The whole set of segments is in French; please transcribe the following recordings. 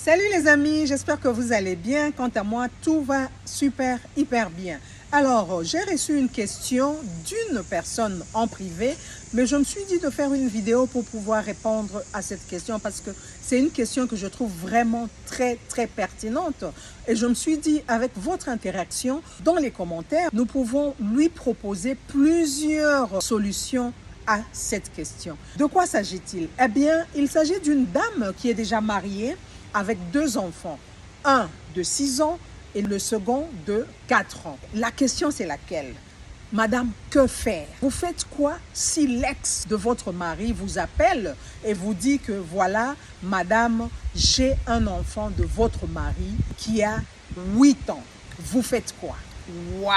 Salut les amis, j'espère que vous allez bien. Quant à moi, tout va super, hyper bien. Alors, j'ai reçu une question d'une personne en privé, mais je me suis dit de faire une vidéo pour pouvoir répondre à cette question parce que c'est une question que je trouve vraiment très, très pertinente. Et je me suis dit, avec votre interaction dans les commentaires, nous pouvons lui proposer plusieurs solutions à cette question. De quoi s'agit-il? Eh bien, il s'agit d'une dame qui est déjà mariée avec 2 enfants, un de 6 ans et le second de 4 ans. La question c'est laquelle? Madame, que faire? Vous faites quoi si l'ex de votre mari vous appelle et vous dit que voilà, madame, j'ai un enfant de votre mari qui a 8 ans. Vous faites quoi? Waouh!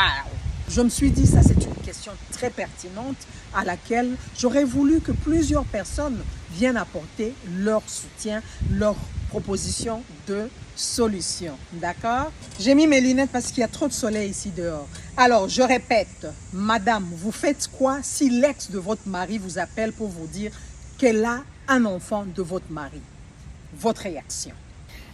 Je me suis dit, ça c'est une question très pertinente à laquelle j'aurais voulu que plusieurs personnes viennent apporter leur soutien, leur proposition de solution. D'accord? J'ai mis mes lunettes parce qu'il y a trop de soleil ici dehors. Alors, je répète, madame, vous faites quoi si l'ex de votre mari vous appelle pour vous dire qu'elle a un enfant de votre mari? Votre réaction?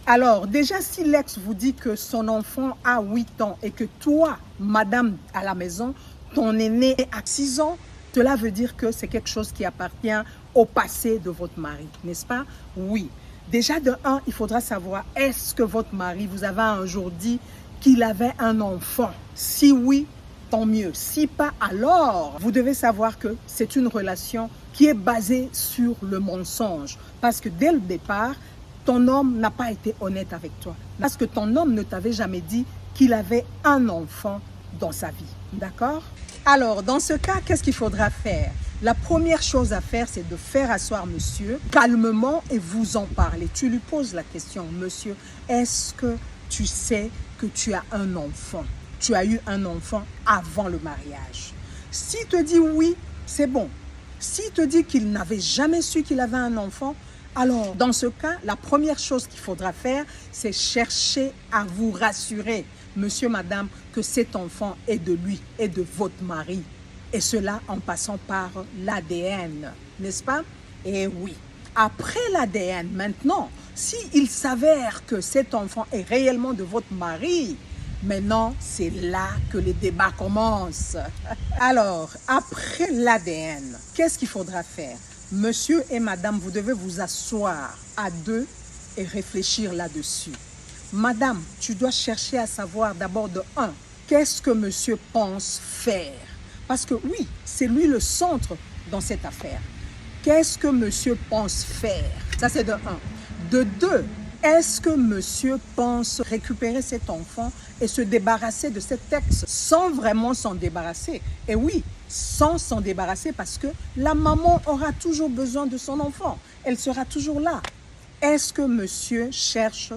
Alors, déjà, si l'ex vous dit que son enfant a 8 ans et que toi, madame, à la maison, ton aîné a 6 ans, cela veut dire que c'est quelque chose qui appartient au passé de votre mari, n'est-ce pas? Oui. Déjà, de un, il faudra savoir, est-ce que votre mari vous avait un jour dit qu'il avait un enfant? Si oui, tant mieux. Si pas, alors, vous devez savoir que c'est une relation qui est basée sur le mensonge. Parce que dès le départ, ton homme n'a pas été honnête avec toi. Parce que ton homme ne t'avait jamais dit qu'il avait un enfant dans sa vie. D'accord? Alors, dans ce cas, qu'est-ce qu'il faudra faire? La première chose à faire, c'est de faire asseoir monsieur calmement et vous en parler. Tu lui poses la question, monsieur, est-ce que tu sais que tu as un enfant? Tu as eu un enfant avant le mariage. S'il te dit oui, c'est bon. S'il te dit qu'il n'avait jamais su qu'il avait un enfant, alors, dans ce cas, la première chose qu'il faudra faire, c'est chercher à vous rassurer, monsieur, madame, que cet enfant est de lui et de votre mari. Et cela en passant par l'ADN, n'est-ce pas? Et oui. Après l'ADN, maintenant, s'il s'avère que cet enfant est réellement de votre mari, maintenant, c'est là que les débats commencent. Alors, après l'ADN, qu'est-ce qu'il faudra faire? Monsieur et madame, vous devez vous asseoir à deux et réfléchir là-dessus. Madame, tu dois chercher à savoir d'abord de un, qu'est-ce que monsieur pense faire? Parce que oui, c'est lui le centre dans cette affaire. Qu'est-ce que monsieur pense faire? Ça, c'est de un. De deux, est-ce que monsieur pense récupérer cet enfant et se débarrasser de cet ex sans vraiment s'en débarrasser? Et oui, sans s'en débarrasser parce que la maman aura toujours besoin de son enfant. Elle sera toujours là. Est-ce que monsieur cherche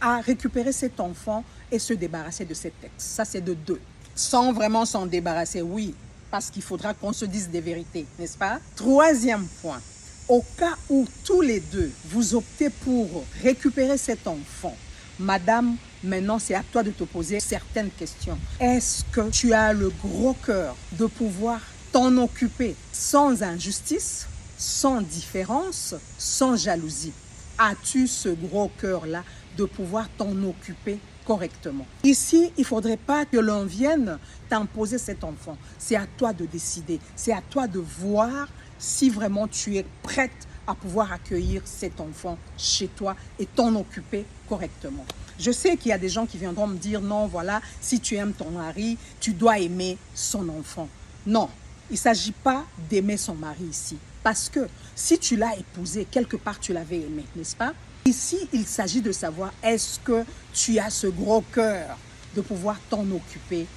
à récupérer cet enfant et se débarrasser de cet ex? Ça, c'est de deux. Sans vraiment s'en débarrasser, oui, parce qu'il faudra qu'on se dise des vérités, n'est-ce pas? Troisième point. Au cas où tous les deux, vous optez pour récupérer cet enfant, madame, maintenant c'est à toi de te poser certaines questions. Est-ce que tu as le gros cœur de pouvoir t'en occuper sans injustice, sans différence, sans jalousie? As-tu ce gros cœur-là de pouvoir t'en occuper correctement? Ici, il ne faudrait pas que l'on vienne t'imposer cet enfant. C'est à toi de décider. C'est à toi de voir si vraiment tu es prête à pouvoir accueillir cet enfant chez toi et t'en occuper correctement. Je sais qu'il y a des gens qui viendront me dire, non, voilà, si tu aimes ton mari, tu dois aimer son enfant. Non, il ne s'agit pas d'aimer son mari ici. Parce que si tu l'as épousé, quelque part tu l'avais aimé, n'est-ce pas? Ici, il s'agit de savoir, est-ce que tu as ce gros cœur de pouvoir t'en occuper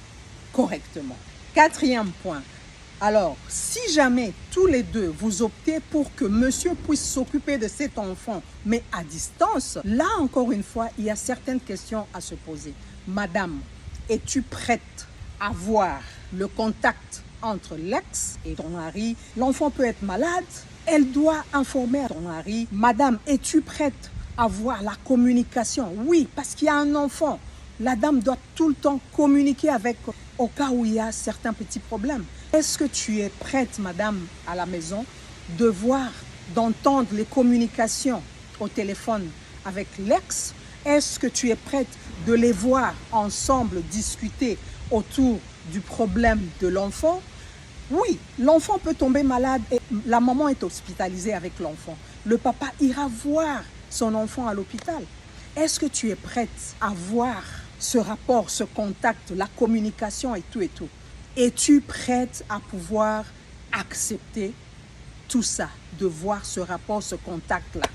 correctement? Quatrième point. Alors, si jamais tous les deux vous optez pour que monsieur puisse s'occuper de cet enfant, mais à distance, là encore une fois, il y a certaines questions à se poser. Madame, es-tu prête à voir le contact entre l'ex et ton mari? L'enfant peut être malade, elle doit informer ton mari. Madame, es-tu prête à voir la communication? Oui, parce qu'il y a un enfant. La dame doit tout le temps communiquer avec au cas où il y a certains petits problèmes. Est-ce que tu es prête, madame, à la maison, de voir, d'entendre les communications au téléphone avec l'ex Est-ce que tu es prête de les voir ensemble discuter autour du problème de l'enfant? Oui, l'enfant peut tomber malade et la maman est hospitalisée avec l'enfant. Le papa ira voir son enfant à l'hôpital. Est-ce que tu es prête à voir ce rapport, ce contact, la communication et tout et tout? Es-tu prête à pouvoir accepter tout ça, de voir ce rapport, ce contact-là?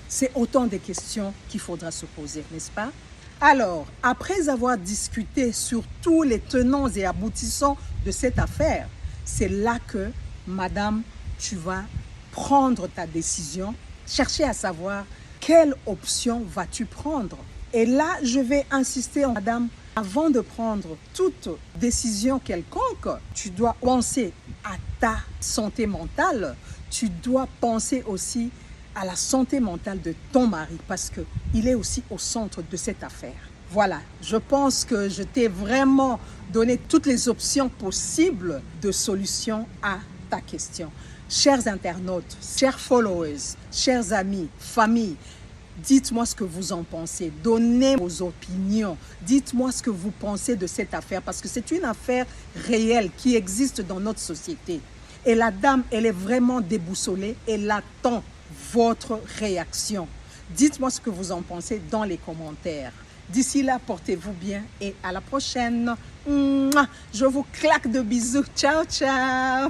C'est autant de questions qu'il faudra se poser, n'est-ce pas? Alors, après avoir discuté sur tous les tenants et aboutissants de cette affaire, c'est là que, madame, tu vas prendre ta décision, chercher à savoir quelle option vas-tu prendre. Et là, je vais insister, madame, avant de prendre toute décision quelconque, tu dois penser à ta santé mentale, tu dois penser aussi à la santé mentale de ton mari parce qu'il est aussi au centre de cette affaire. Voilà, je pense que je t'ai vraiment donné toutes les options possibles de solution à ta question. Chers internautes, chers followers, chers amis, famille, dites-moi ce que vous en pensez. Donnez vos opinions. Dites-moi ce que vous pensez de cette affaire parce que c'est une affaire réelle qui existe dans notre société. Et la dame, elle est vraiment déboussolée. Elle attend votre réaction. Dites-moi ce que vous en pensez dans les commentaires. D'ici là, portez-vous bien et à la prochaine. Je vous claque de bisous. Ciao, ciao.